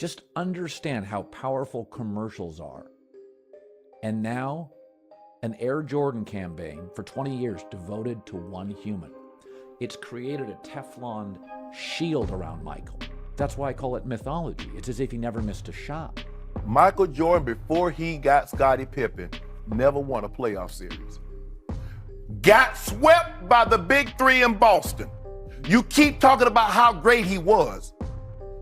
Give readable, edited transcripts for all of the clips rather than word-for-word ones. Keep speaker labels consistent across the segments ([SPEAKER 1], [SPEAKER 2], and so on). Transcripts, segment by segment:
[SPEAKER 1] Just understand how powerful commercials are. And now, an Air Jordan campaign for 20 years devoted to one human. It's created a Teflon shield around Michael. That's why I call it mythology. It's as if he never missed a shot.
[SPEAKER 2] Michael Jordan, before he got Scottie Pippen, never won a playoff series. Got swept by the Big Three in Boston. You keep talking about how great he was,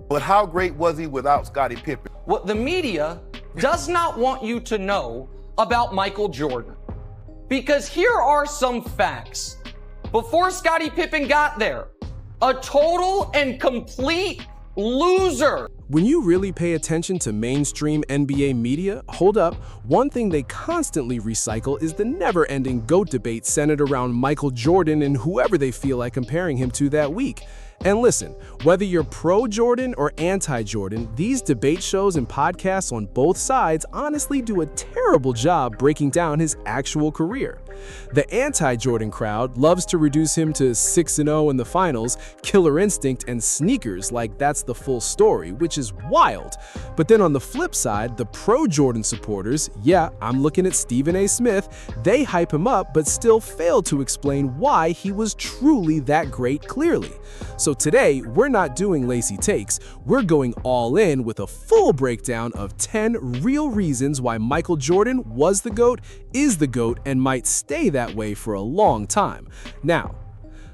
[SPEAKER 2] but how great was he without Scottie Pippen?
[SPEAKER 3] What the media does not want you to know about Michael Jordan. Because here are some facts. Before Scottie Pippen got there, a total and complete loser.
[SPEAKER 4] When you really pay attention to mainstream NBA media, hold up, one thing they constantly recycle is the never-ending GOAT debate centered around Michael Jordan and whoever they feel like comparing him to that week. And listen, whether you're pro-Jordan or anti-Jordan, these debate shows and podcasts on both sides honestly do a terrible job breaking down his actual career. The anti-Jordan crowd loves to reduce him to 6-0 in the finals, killer instinct, and sneakers like that's the full story, which is wild. But then on the flip side, the pro-Jordan supporters, yeah, I'm looking at Stephen A. Smith, they hype him up but still fail to explain why he was truly that great clearly. So today, we're not doing lazy takes, we're going all in with a full breakdown of 10 real reasons why Michael Jordan was the GOAT, is the GOAT, and might stay that way for a long time. Now,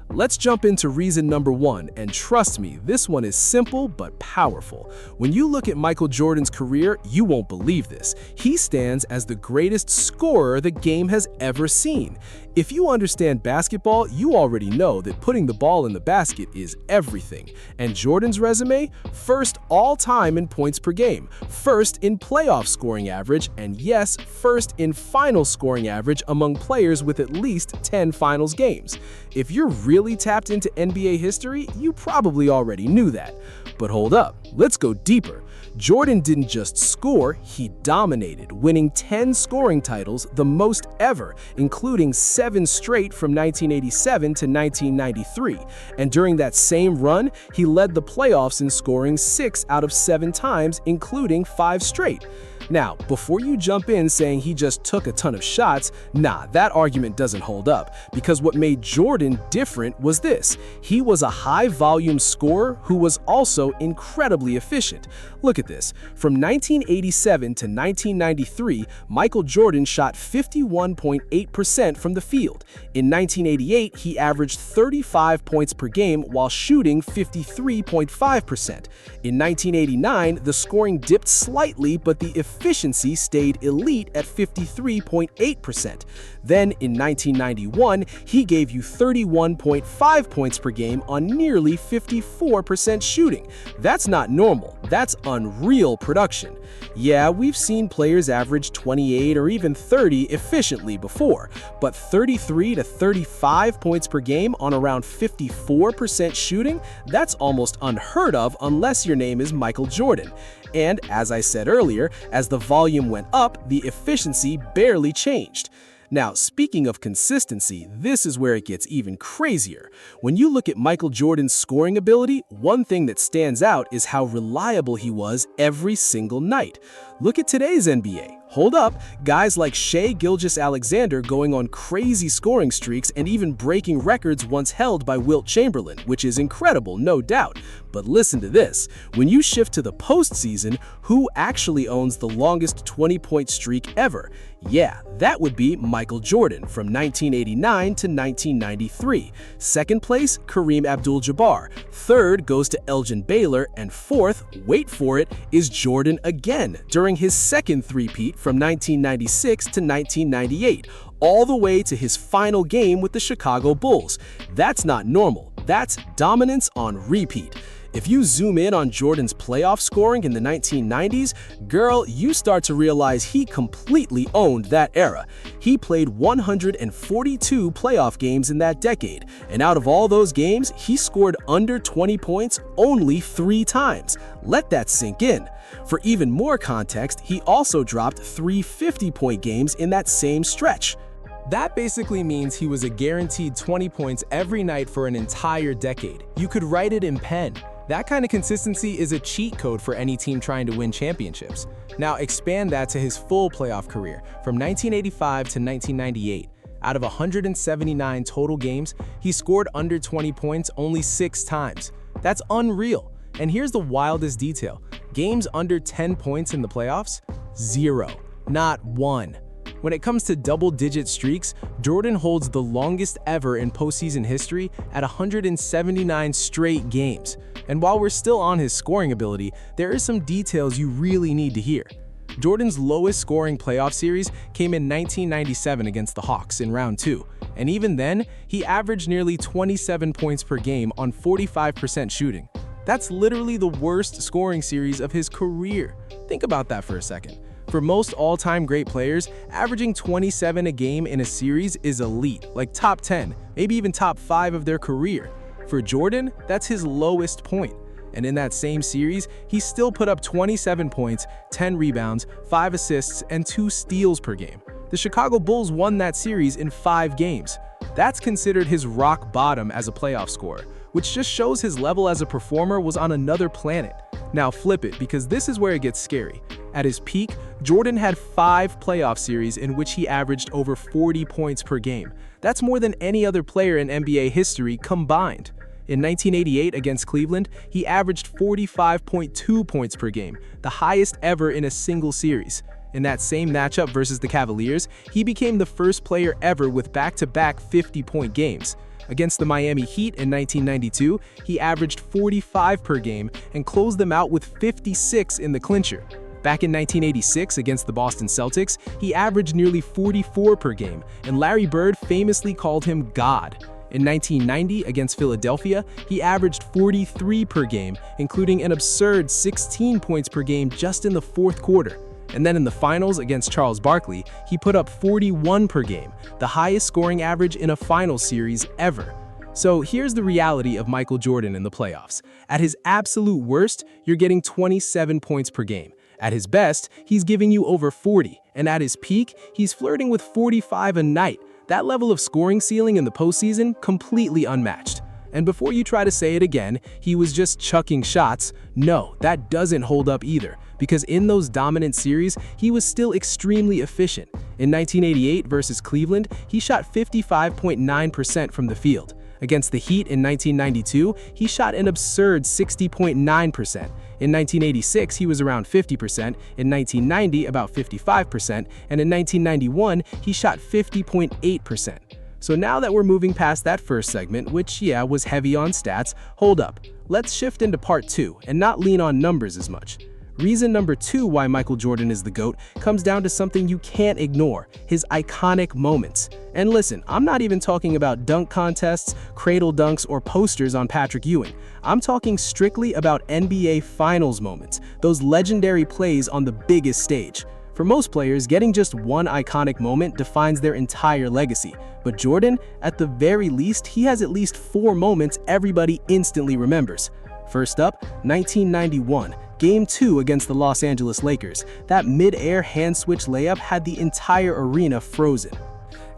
[SPEAKER 4] let's jump into reason number 1, and trust me, this one is simple but powerful. When you look at Michael Jordan's career, you won't believe this. He stands as the greatest scorer the game has ever seen. If you understand basketball, you already know that putting the ball in the basket is everything. And Jordan's resume? First all-time in points per game, first in playoff scoring average, and yes, first in final scoring average among players with at least 10 finals games. If you're really tapped into NBA history, you probably already knew that. But hold up, let's go deeper. Jordan didn't just score, he dominated, winning 10 scoring titles, the most ever, including 7 straight from 1987 to 1993. And during that same run, he led the playoffs in scoring 6 out of 7 times, including 5 straight. Now, before you jump in saying he just took a ton of shots, nah, that argument doesn't hold up, because what made Jordan different was this. He was a high-volume scorer who was also incredibly efficient. Look at this. From 1987 to 1993, Michael Jordan shot 51.8% from the field. In 1988, he averaged 35 points per game while shooting 53.5%. In 1989, the scoring dipped slightly, but the efficiency stayed elite at 53.8%. Then in 1991, he gave you 31.5 points per game on nearly 54% shooting. That's not normal, that's unreal production. Yeah, we've seen players average 28 or even 30 efficiently before, but 33 to 35 points per game on around 54% shooting, that's almost unheard of unless your name is Michael Jordan. And as I said earlier, as the volume went up, the efficiency barely changed. Now, speaking of consistency, this is where it gets even crazier. When you look at Michael Jordan's scoring ability, one thing that stands out is how reliable he was every single night. Look at today's NBA. Hold up, guys like Shai Gilgeous-Alexander going on crazy scoring streaks and even breaking records once held by Wilt Chamberlain, which is incredible, no doubt. But listen to this. When you shift to the postseason, who actually owns the longest 20-point streak ever? Yeah, that would be Michael Jordan from 1989 to 1993. Second place, Kareem Abdul-Jabbar. Third goes to Elgin Baylor. And fourth, wait for it, is Jordan again during his second three-peat from 1996 to 1998, all the way to his final game with the Chicago Bulls. That's not normal. That's dominance on repeat. If you zoom in on Jordan's playoff scoring in the 1990s, girl, you start to realize he completely owned that era. He played 142 playoff games in that decade, and out of all those games, he scored under 20 points only 3 times. Let that sink in. For even more context, he also dropped 3 50-point games in that same stretch. That basically means he was a guaranteed 20 points every night for an entire decade. You could write it in pen. That kind of consistency is a cheat code for any team trying to win championships. Now expand that to his full playoff career, from 1985 to 1998. Out of 179 total games, he scored under 20 points only 6 times. That's unreal. And here's the wildest detail. Games under 10 points in the playoffs? 0. Not 1. When it comes to double-digit streaks, Jordan holds the longest ever in postseason history at 179 straight games. And while we're still on his scoring ability, there are some details you really need to hear. Jordan's lowest scoring playoff series came in 1997 against the Hawks in round 2, and even then, he averaged nearly 27 points per game on 45% shooting. That's literally the worst scoring series of his career. Think about that for a second. For most all-time great players, averaging 27 a game in a series is elite, like top 10, maybe even top 5 of their career. For Jordan, that's his lowest point. And in that same series, he still put up 27 points, 10 rebounds, 5 assists, and 2 steals per game. The Chicago Bulls won that series in 5 games. That's considered his rock bottom as a playoff scorer, which just shows his level as a performer was on another planet. Now flip it, because this is where it gets scary. At his peak, Jordan had 5 playoff series in which he averaged over 40 points per game. That's more than any other player in NBA history combined. In 1988 against Cleveland, he averaged 45.2 points per game, the highest ever in a single series. In that same matchup versus the Cavaliers, he became the first player ever with back-to-back 50-point games. Against the Miami Heat in 1992, he averaged 45 per game and closed them out with 56 in the clincher. Back in 1986 against the Boston Celtics, he averaged nearly 44 per game, and Larry Bird famously called him God. In 1990 against Philadelphia, he averaged 43 per game, including an absurd 16 points per game just in the fourth quarter. And then in the finals against Charles Barkley, he put up 41 per game, the highest scoring average in a finals series ever. So here's the reality of Michael Jordan in the playoffs. At his absolute worst, you're getting 27 points per game. At his best, he's giving you over 40, and at his peak, he's flirting with 45 a night. That level of scoring ceiling in the postseason, completely unmatched. And before you try to say it again, he was just chucking shots, no, that doesn't hold up either, because in those dominant series, he was still extremely efficient. In 1988 versus Cleveland, he shot 55.9% from the field. Against the Heat in 1992, he shot an absurd 60.9%. In 1986, he was around 50%, in 1990, about 55%, and in 1991, he shot 50.8%. So now that we're moving past that first segment, which, yeah, was heavy on stats, hold up. Let's shift into part 2 and not lean on numbers as much. Reason number 2 why Michael Jordan is the GOAT comes down to something you can't ignore, his iconic moments. And listen, I'm not even talking about dunk contests, cradle dunks, or posters on Patrick Ewing. I'm talking strictly about NBA Finals moments, those legendary plays on the biggest stage. For most players, getting just one iconic moment defines their entire legacy. But Jordan, at the very least, he has at least 4 moments everybody instantly remembers. First up, 1991. Game 2 against the Los Angeles Lakers. That mid-air hand-switch layup had the entire arena frozen.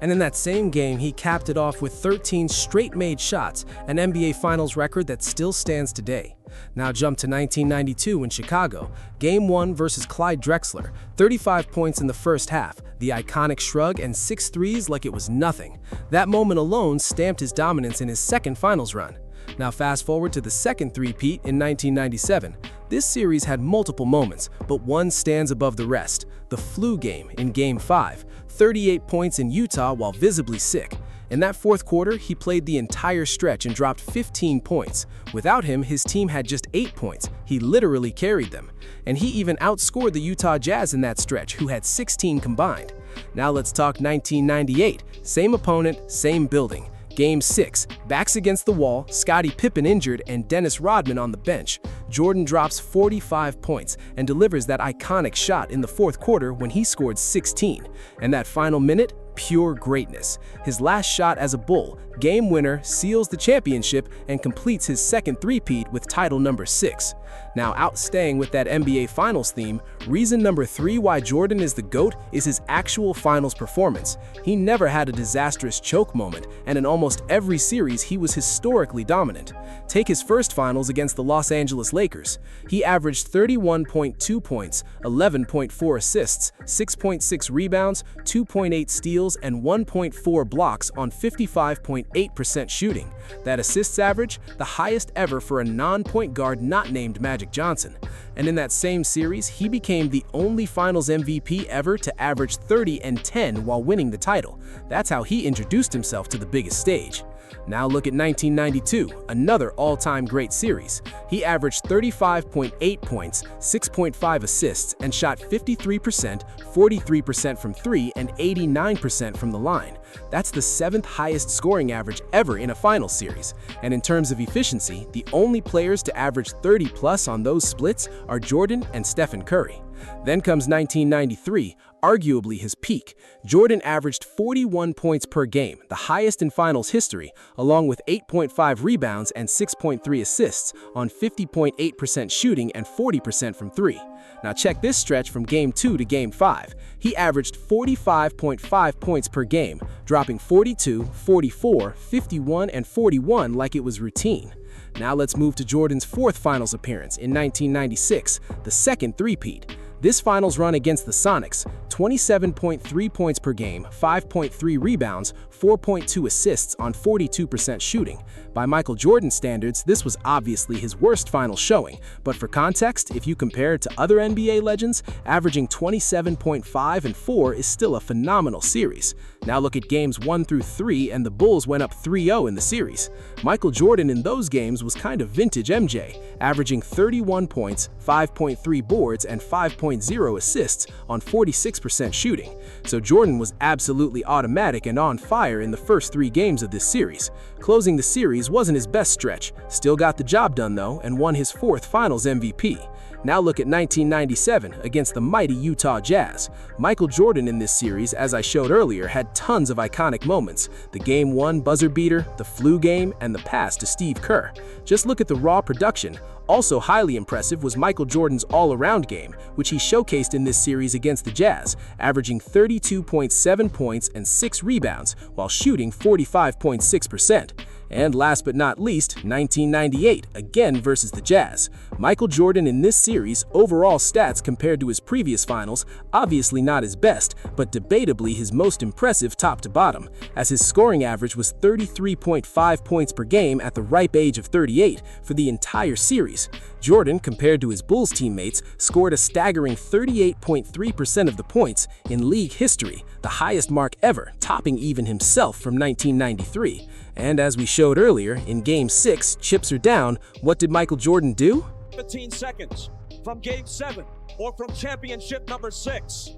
[SPEAKER 4] And in that same game, he capped it off with 13 straight-made shots, an NBA Finals record that still stands today. Now jump to 1992 in Chicago. Game 1 versus Clyde Drexler. 35 points in the first half, the iconic shrug, and 6 threes like it was nothing. That moment alone stamped his dominance in his second Finals run. Now fast forward to the second three-peat in 1997. This series had multiple moments, but one stands above the rest. The flu game in Game 5. 38 points in Utah while visibly sick. In that fourth quarter, he played the entire stretch and dropped 15 points. Without him, his team had just 8 points. He literally carried them. And he even outscored the Utah Jazz in that stretch, who had 16 combined. Now let's talk 1998. Same opponent, same building. Game 6, backs against the wall, Scottie Pippen injured, and Dennis Rodman on the bench. Jordan drops 45 points and delivers that iconic shot in the fourth quarter when he scored 16. And that final minute, pure greatness. His last shot as a Bull, game winner, seals the championship and completes his second three-peat with title number 6. Now, outstaying with that NBA Finals theme, reason number 3 why Jordan is the GOAT is his actual Finals performance. He never had a disastrous choke moment, and in almost every series he was historically dominant. Take his first Finals against the Los Angeles Lakers. He averaged 31.2 points, 11.4 assists, 6.6 rebounds, 2.8 steals, and 1.4 blocks on 55.8% shooting. That assists average, the highest ever for a non-point guard not named Magic Johnson. And in that same series, he became the only Finals MVP ever to average 30 and 10 while winning the title. That's how he introduced himself to the biggest stage. Now look at 1992, another all-time great series. He averaged 35.8 points, 6.5 assists, and shot 53%, 43% from 3, and 89% from the line. That's the 7th highest scoring average ever in a finals series. And in terms of efficiency, the only players to average 30+ on those splits are Jordan and Stephen Curry. Then comes 1993, arguably his peak. Jordan averaged 41 points per game, the highest in finals history, along with 8.5 rebounds and 6.3 assists on 50.8% shooting and 40% from 3. Now check this stretch from Game 2 to Game 5. He averaged 45.5 points per game, dropping 42, 44, 51, and 41 like it was routine. Now let's move to Jordan's 4th finals appearance in 1996, the second three-peat. This finals run against the Sonics, 27.3 points per game, 5.3 rebounds, 4.2 assists on 42% shooting. By Michael Jordan standards, this was obviously his worst final showing, but for context, if you compare it to other NBA legends, averaging 27.5 and 4 is still a phenomenal series. Now look at games 1 through 3, and the Bulls went up 3-0 in the series. Michael Jordan in those games was kind of vintage MJ, averaging 31 points, 5.3 boards, and 5.0 assists on 46% shooting. So Jordan was absolutely automatic and on fire in the first 3 games of this series. Closing the series wasn't his best stretch, still got the job done though, and won his 4th Finals MVP. Now look at 1997 against the mighty Utah Jazz. Michael Jordan in this series, as I showed earlier, had tons of iconic moments. The Game 1 buzzer beater, the flu game, and the pass to Steve Kerr. Just look at the raw production. Also highly impressive was Michael Jordan's all-around game, which he showcased in this series against the Jazz, averaging 32.7 points and 6 rebounds while shooting 45.6%. And last but not least, 1998, again versus the Jazz. Michael Jordan in this series, overall stats compared to his previous finals, obviously not his best, but debatably his most impressive top to bottom, as his scoring average was 33.5 points per game at the ripe age of 38 for the entire series. Jordan, compared to his Bulls teammates, scored a staggering 38.3% of the points in league history, the highest mark ever, topping even himself from 1993. And as we showed earlier, in Game 6, chips are down, what did Michael Jordan do?
[SPEAKER 5] 15 seconds from Game 7 or from championship number 6.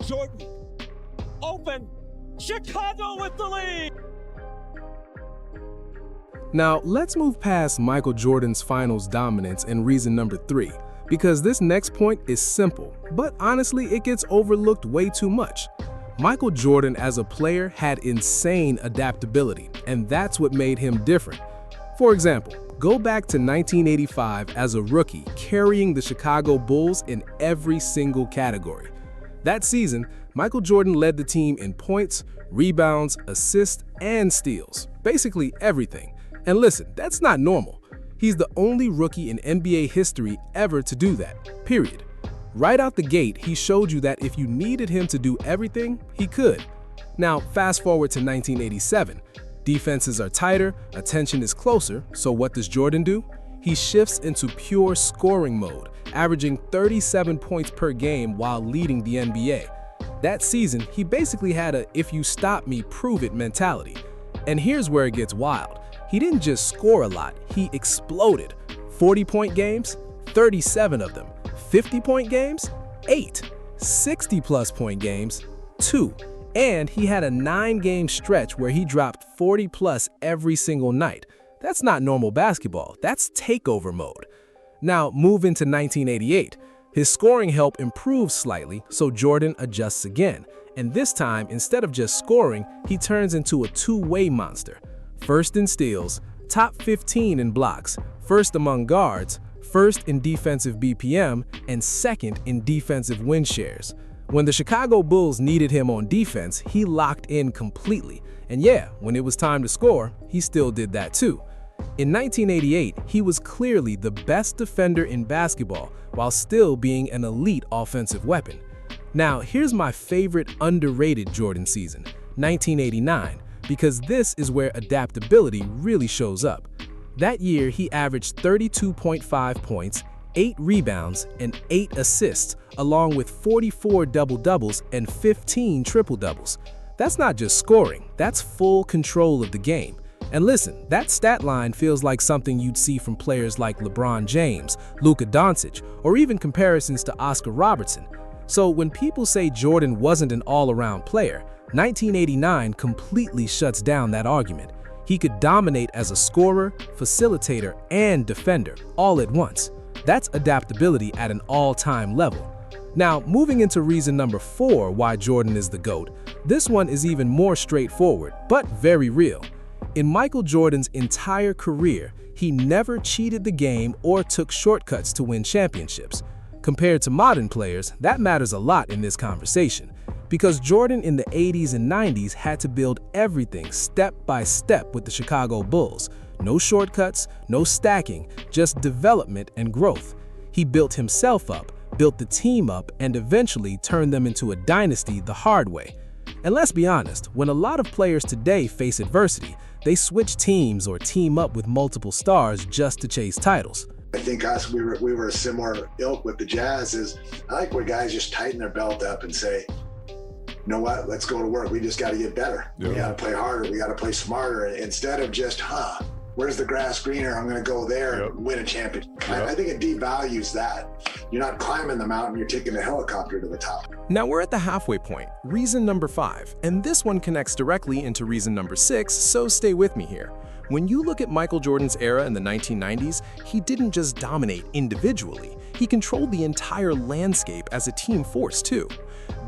[SPEAKER 5] Jordan, open, Chicago with the lead!
[SPEAKER 4] Now, let's move past Michael Jordan's finals dominance and reason number 3, because this next point is simple, but honestly, it gets overlooked way too much. Michael Jordan as a player had insane adaptability, and that's what made him different. For example, go back to 1985 as a rookie, carrying the Chicago Bulls in every single category. That season, Michael Jordan led the team in points, rebounds, assists, and steals, basically everything. And listen, that's not normal. He's the only rookie in NBA history ever to do that, period. Right out the gate, he showed you that if you needed him to do everything, he could. Now, fast forward to 1987. Defenses are tighter, attention is closer, so what does Jordan do? He shifts into pure scoring mode, averaging 37 points per game while leading the NBA. That season, he basically had a "if you stop me, prove it" mentality. And here's where it gets wild. He didn't just score a lot, he exploded. 40-point games, 37 of them. 50-point games, 8. 60-plus point games, 2. And he had a 9-game stretch where he dropped 40-plus every single night. That's not normal basketball, that's takeover mode. Now move into 1988. His scoring help improves slightly, so Jordan adjusts again. And this time, instead of just scoring, he turns into a two-way monster. First in steals, top 15 in blocks, first among guards, first in defensive BPM, and second in defensive win shares. When the Chicago Bulls needed him on defense, he locked in completely. And yeah, when it was time to score, he still did that too. In 1988, he was clearly the best defender in basketball while still being an elite offensive weapon. Now, here's my favorite underrated Jordan season, 1989, because this is where adaptability really shows up. That year, he averaged 32.5 points, 8 rebounds, and 8 assists, along with 44 double-doubles and 15 triple-doubles. That's not just scoring, that's full control of the game. And listen, that stat line feels like something you'd see from players like LeBron James, Luka Doncic, or even comparisons to Oscar Robertson. So when people say Jordan wasn't an all-around player, 1989 completely shuts down that argument. He could dominate as a scorer, facilitator, and defender all at once. That's adaptability at an all-time level. Now, moving into reason number 4 why Jordan is the GOAT, this one is even more straightforward, but very real. In Michael Jordan's entire career, he never cheated the game or took shortcuts to win championships. Compared to modern players, that matters a lot in this conversation, because Jordan in the 80s and 90s had to build everything step by step with the Chicago Bulls. No shortcuts, no stacking, just development and growth. He built himself up, built the team up, and eventually turned them into a dynasty the hard way. And let's be honest, when a lot of players today face adversity, they switch teams or team up with multiple stars just to chase titles.
[SPEAKER 6] I think we were a similar ilk with the Jazz. I like where guys just tighten their belt up and say, you know what, let's go to work. We just got to get better. Yeah. We got to play harder. We got to play smarter. Instead of just, where's the grass greener? I'm going to go there and win a championship. I think it devalues that. You're not climbing the mountain, you're taking a helicopter to the top.
[SPEAKER 4] Now we're at the halfway point, reason number 5, and this one connects directly into reason number 6, so stay with me here. When you look at Michael Jordan's era in the 1990s, he didn't just dominate individually, he controlled the entire landscape as a team force too.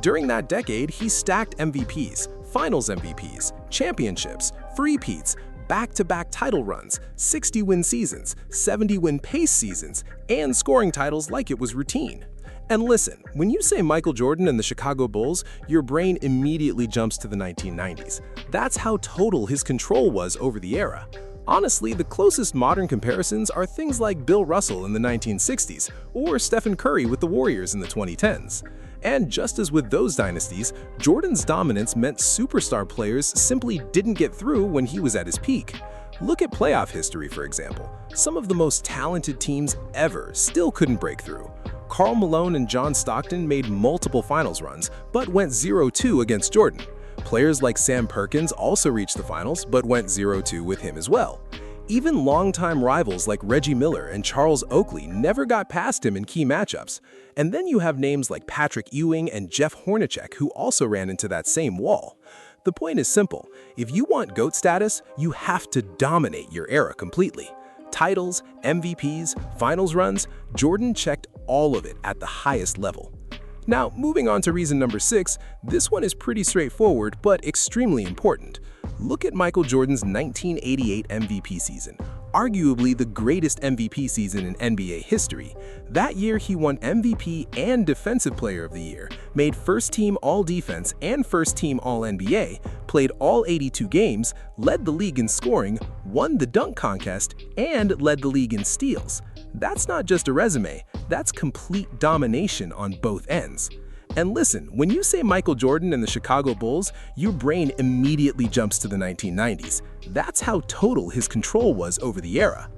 [SPEAKER 4] During that decade, he stacked MVPs, finals MVPs, championships, three-peats, back-to-back title runs, 60-win seasons, 70-win pace seasons, and scoring titles like it was routine. And listen, when you say Michael Jordan and the Chicago Bulls, your brain immediately jumps to the 1990s. That's how total his control was over the era. Honestly, the closest modern comparisons are things like Bill Russell in the 1960s or Stephen Curry with the Warriors in the 2010s. And just as with those dynasties, Jordan's dominance meant superstar players simply didn't get through when he was at his peak. Look at playoff history, for example. Some of the most talented teams ever still couldn't break through. Karl Malone and John Stockton made multiple finals runs, but went 0-2 against Jordan. Players like Sam Perkins also reached the finals, but went 0-2 with him as well. Even longtime rivals like Reggie Miller and Charles Oakley never got past him in key matchups. And then you have names like Patrick Ewing and Jeff Hornacek who also ran into that same wall. The point is simple. If you want GOAT status, you have to dominate your era completely. Titles, MVPs, finals runs, Jordan checked all of it at the highest level. Now, moving on to reason number 6, this one is pretty straightforward but extremely important. Look at Michael Jordan's 1988 MVP season, arguably the greatest MVP season in NBA history. That year, he won MVP and Defensive Player of the Year, made First-Team All-Defense and First-Team All-NBA, played all 82 games, led the league in scoring, won the dunk contest, and led the league in steals. That's not just a resume, that's complete domination on both ends. And listen, when you say Michael Jordan and the Chicago Bulls, your brain immediately jumps to the 1990s. That's how total his control was over the era.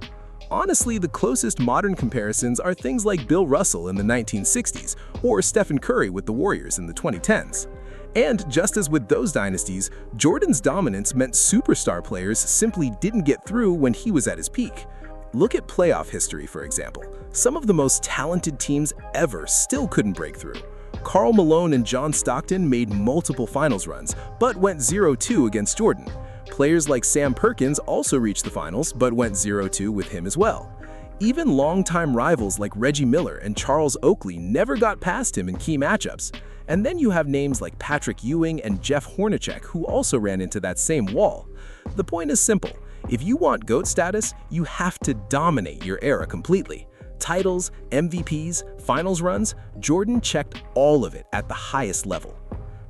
[SPEAKER 4] Honestly, the closest modern comparisons are things like Bill Russell in the 1960s or Stephen Curry with the Warriors in the 2010s. And just as with those dynasties, Jordan's dominance meant superstar players simply didn't get through when he was at his peak. Look at playoff history, for example. Some of the most talented teams ever still couldn't break through. Karl Malone and John Stockton made multiple finals runs, but went 0-2 against Jordan. Players like Sam Perkins also reached the finals, but went 0-2 with him as well. Even longtime rivals like Reggie Miller and Charles Oakley never got past him in key matchups. And then you have names like Patrick Ewing and Jeff Hornacek who also ran into that same wall. The point is simple. If you want GOAT status, you have to dominate your era completely. Titles, MVPs, finals runs, Jordan checked all of it at the highest level.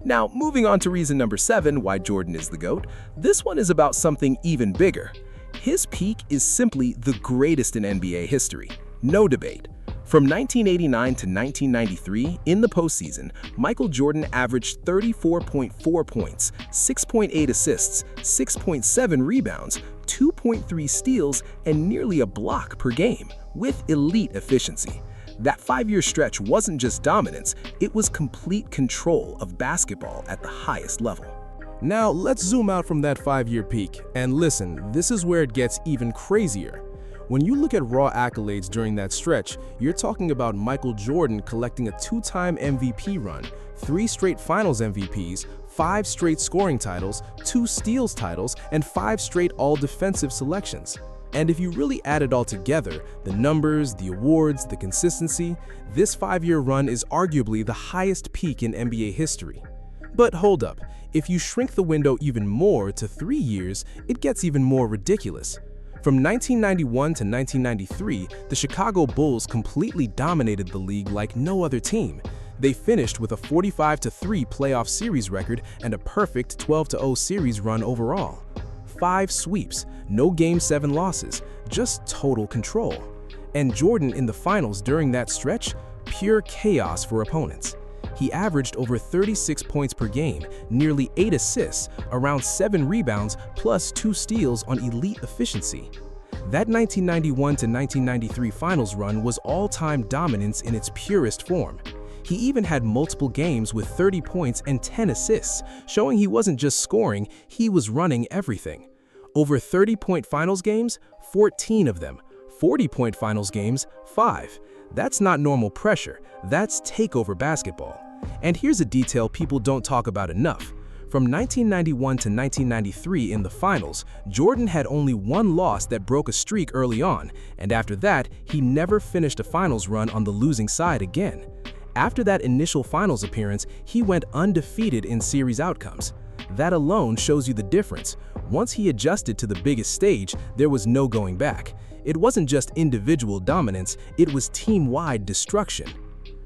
[SPEAKER 4] Now, moving on to reason number 7 why Jordan is the GOAT, this one is about something even bigger. His peak is simply the greatest in NBA history. No debate. From 1989 to 1993, in the postseason, Michael Jordan averaged 34.4 points, 6.8 assists, 6.7 rebounds, 2.3 steals, and nearly a block per game, with elite efficiency. That 5-year stretch wasn't just dominance, it was complete control of basketball at the highest level.
[SPEAKER 7] Now, let's zoom out from that 5-year peak, and listen, this is where it gets even crazier. When you look at raw accolades during that stretch, you're talking about Michael Jordan collecting a 2-time MVP run, 3 straight finals MVPs, 5 straight scoring titles, 2 steals titles, and 5 straight all-defensive selections. And if you really add it all together, the numbers, the awards, the consistency, this 5-year run is arguably the highest peak in NBA history. But hold up, if you shrink the window even more to 3 years, it gets even more ridiculous. From 1991 to 1993, the Chicago Bulls completely dominated the league like no other team. They finished with a 45-3 playoff series record and a perfect 12-0 series run overall. 5 sweeps, no Game 7 losses, just total control. And Jordan in the finals during that stretch, pure chaos for opponents. He averaged over 36 points per game, nearly 8 assists, around 7 rebounds, plus 2 steals on elite efficiency. That 1991 to 1993 finals run was all-time dominance in its purest form. He even had multiple games with 30 points and 10 assists, showing he wasn't just scoring, he was running everything. Over 30-point finals games, 14 of them. 40-point finals games, 5. That's not normal pressure, that's takeover basketball. And here's a detail people don't talk about enough. From 1991 to 1993 in the finals, Jordan had only 1 loss that broke a streak early on, and after that, he never finished a finals run on the losing side again. After that initial finals appearance, he went undefeated in series outcomes. That alone shows you the difference. Once he adjusted to the biggest stage, there was no going back. It wasn't just individual dominance, it was team-wide destruction.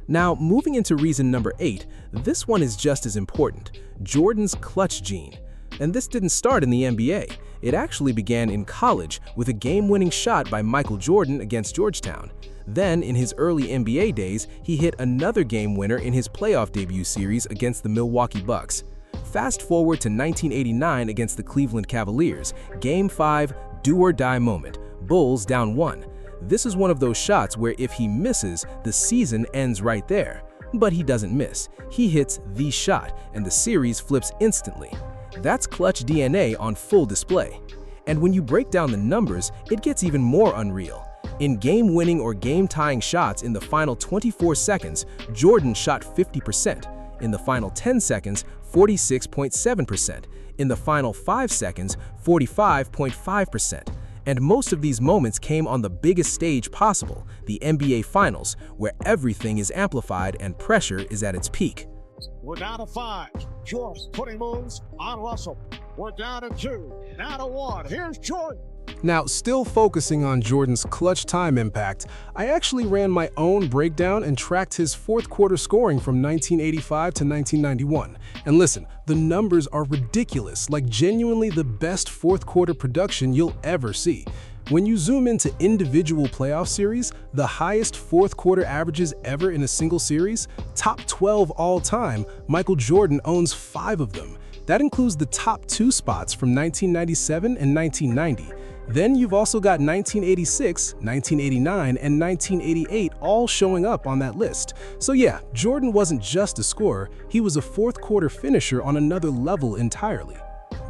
[SPEAKER 7] Now, moving into reason number 8, this one is just as important, Jordan's clutch gene. And this didn't start in the NBA. It actually began in college with a game-winning shot by Michael Jordan against Georgetown. Then, in his early NBA days, he hit another game winner in his playoff debut series against the Milwaukee Bucks. Fast forward to 1989 against the Cleveland Cavaliers, Game 5, do-or-die moment, Bulls down 1. This is one of those shots where if he misses, the season ends right there. But he doesn't miss. He hits the shot, and the series flips instantly. That's clutch DNA on full display. And when you break down the numbers, it gets even more unreal. In game-winning or game-tying shots in the final 24 seconds, Jordan shot 50%. In the final 10 seconds, 46.7%. In the final 5 seconds, 45.5%. And most of these moments came on the biggest stage possible, the NBA Finals, where everything is amplified and pressure is at its peak.
[SPEAKER 5] We're down to 5. Jordan putting moves on Russell. We're down to 2. Now to 1. Here's Jordan.
[SPEAKER 7] Now, still focusing on Jordan's clutch time impact, I actually ran my own breakdown and tracked his 4th quarter scoring from 1985 to 1991. And listen, the numbers are ridiculous, like genuinely the best 4th quarter production you'll ever see. When you zoom into individual playoff series, the highest 4th quarter averages ever in a single series, top 12 all time, Michael Jordan owns 5 of them. That includes the top 2 spots from 1997 and 1990. Then you've also got 1986, 1989, and 1988 all showing up on that list. So yeah, Jordan wasn't just a scorer, he was a 4th quarter finisher on another level entirely.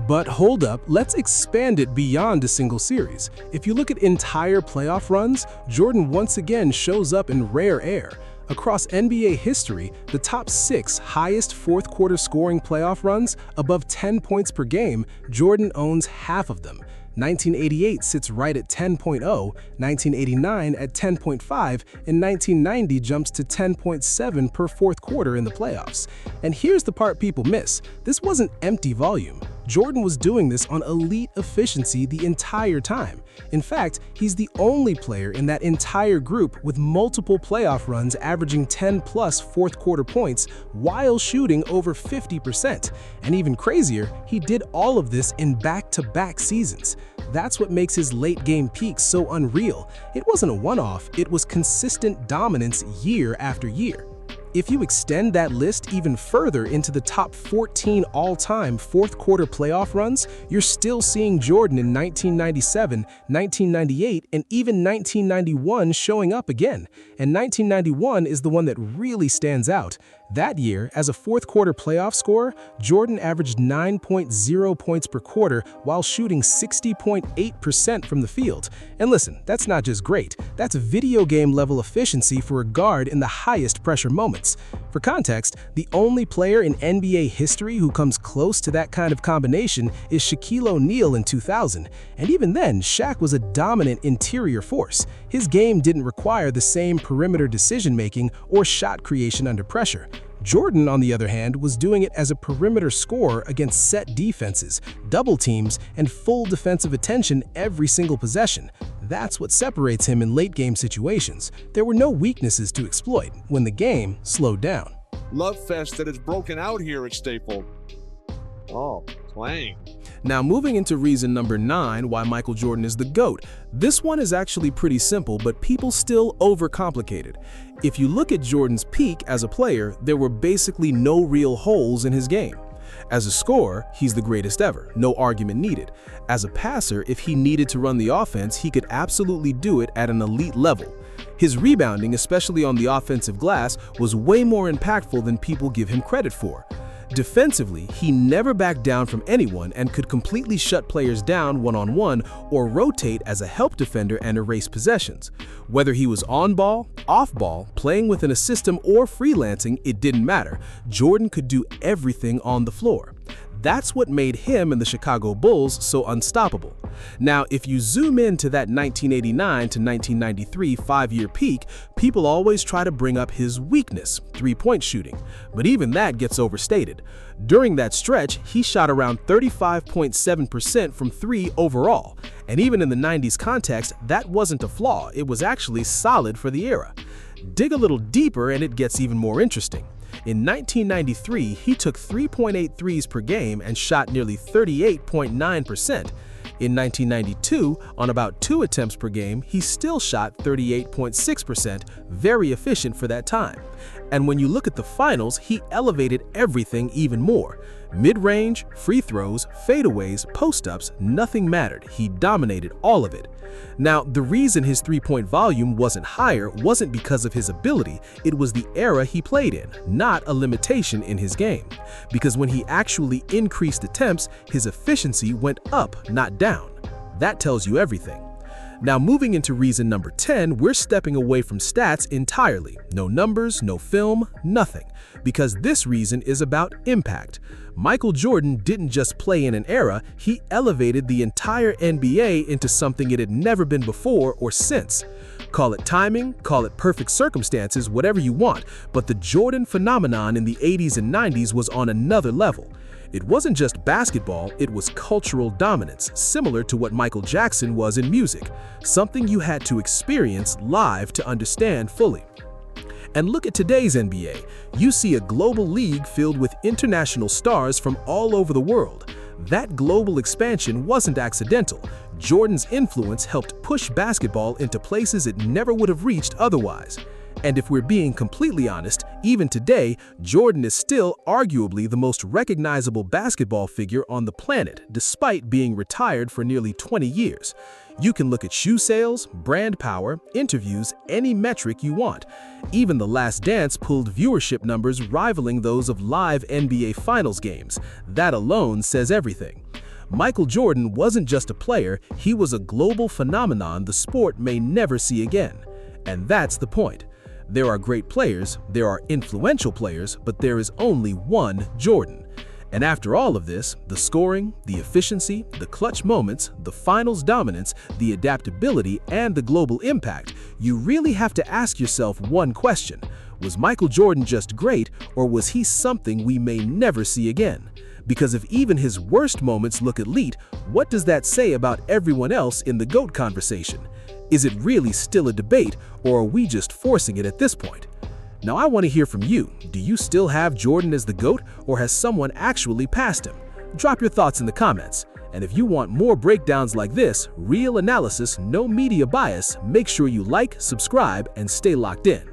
[SPEAKER 7] But hold up, let's expand it beyond a single series. If you look at entire playoff runs, Jordan once again shows up in rare air. Across NBA history, the top 6 highest 4th quarter scoring playoff runs, above 10 points per game, Jordan owns half of them. 1988 sits right at 10.0, 1989 at 10.5, and 1990 jumps to 10.7 per 4th quarter in the playoffs. And here's the part people miss. This wasn't empty volume. Jordan was doing this on elite efficiency the entire time. In fact, he's the only player in that entire group with multiple playoff runs averaging 10-plus fourth-quarter points while shooting over 50%. And even crazier, he did all of this in back-to-back seasons. That's what makes his late-game peaks so unreal. It wasn't a one-off, it was consistent dominance year after year. If you extend that list even further into the top 14 all-time fourth-quarter playoff runs, you're still seeing Jordan in 1997, 1998, and even 1991 showing up again. And 1991 is the one that really stands out. That year, as a fourth-quarter playoff scorer, Jordan averaged 9.0 points per quarter while shooting 60.8% from the field. And listen, that's not just great, that's video game-level efficiency for a guard in the highest pressure moments. For context, the only player in NBA history who comes close to that kind of combination is Shaquille O'Neal in 2000. And even then, Shaq was a dominant interior force. His game didn't require the same perimeter decision-making or shot creation under pressure. Jordan, on the other hand, was doing it as a perimeter scorer against set defenses, double teams, and full defensive attention every single possession. That's what separates him in late-game situations. There were no weaknesses to exploit when the game slowed down.
[SPEAKER 5] Love fest that has broken out here at Staples. Oh, playing.
[SPEAKER 7] Now moving into reason number 9 why Michael Jordan is the GOAT. This one is actually pretty simple, but people still overcomplicate it. If you look at Jordan's peak as a player, there were basically no real holes in his game. As a scorer, he's the greatest ever, no argument needed. As a passer, if he needed to run the offense, he could absolutely do it at an elite level. His rebounding, especially on the offensive glass, was way more impactful than people give him credit for. Defensively, he never backed down from anyone and could completely shut players down one-on-one or rotate as a help defender and erase possessions. Whether he was on ball, off ball, playing within a system, or freelancing, it didn't matter. Jordan could do everything on the floor. That's what made him and the Chicago Bulls so unstoppable. Now, if you zoom in to that 1989 to 1993 5-year peak, people always try to bring up his weakness, three-point shooting. But even that gets overstated. During that stretch, he shot around 35.7% from three overall. And even in the 90s context, that wasn't a flaw. It was actually solid for the era. Dig a little deeper and it gets even more interesting. In 1993, he took 3.8 threes per game and shot nearly 38.9%. In 1992, on about 2 attempts per game, he still shot 38.6%, very efficient for that time. And when you look at the finals, he elevated everything even more. Mid-range, free throws, fadeaways, post-ups, nothing mattered. He dominated all of it. Now, the reason his three-point volume wasn't higher wasn't because of his ability, it was the era he played in, not a limitation in his game. Because when he actually increased attempts, his efficiency went up, not down. That tells you everything. Now, moving into reason number 10, we're stepping away from stats entirely. No numbers, no film, nothing. Because this reason is about impact. Michael Jordan didn't just play in an era, he elevated the entire NBA into something it had never been before or since. Call it timing, call it perfect circumstances, whatever you want, but the Jordan phenomenon in the 80s and 90s was on another level. It wasn't just basketball, it was cultural dominance, similar to what Michael Jackson was in music, something you had to experience live to understand fully. And look at today's NBA. You see a global league filled with international stars from all over the world. That global expansion wasn't accidental. Jordan's influence helped push basketball into places it never would have reached otherwise. And if we're being completely honest, even today, Jordan is still arguably the most recognizable basketball figure on the planet, despite being retired for nearly 20 years. You can look at shoe sales, brand power, interviews, any metric you want. Even The Last Dance pulled viewership numbers rivaling those of live NBA Finals games. That alone says everything. Michael Jordan wasn't just a player, he was a global phenomenon the sport may never see again. And that's the point. There are great players, there are influential players, but there is only one Jordan. And after all of this, the scoring, the efficiency, the clutch moments, the finals dominance, the adaptability, and the global impact, you really have to ask yourself one question. Was Michael Jordan just great, or was he something we may never see again? Because if even his worst moments look elite, what does that say about everyone else in the GOAT conversation? Is it really still a debate, or are we just forcing it at this point? Now I want to hear from you. Do you still have Jordan as the GOAT, or has someone actually passed him? Drop your thoughts in the comments. And if you want more breakdowns like this, real analysis, no media bias, make sure you like, subscribe, and stay locked in.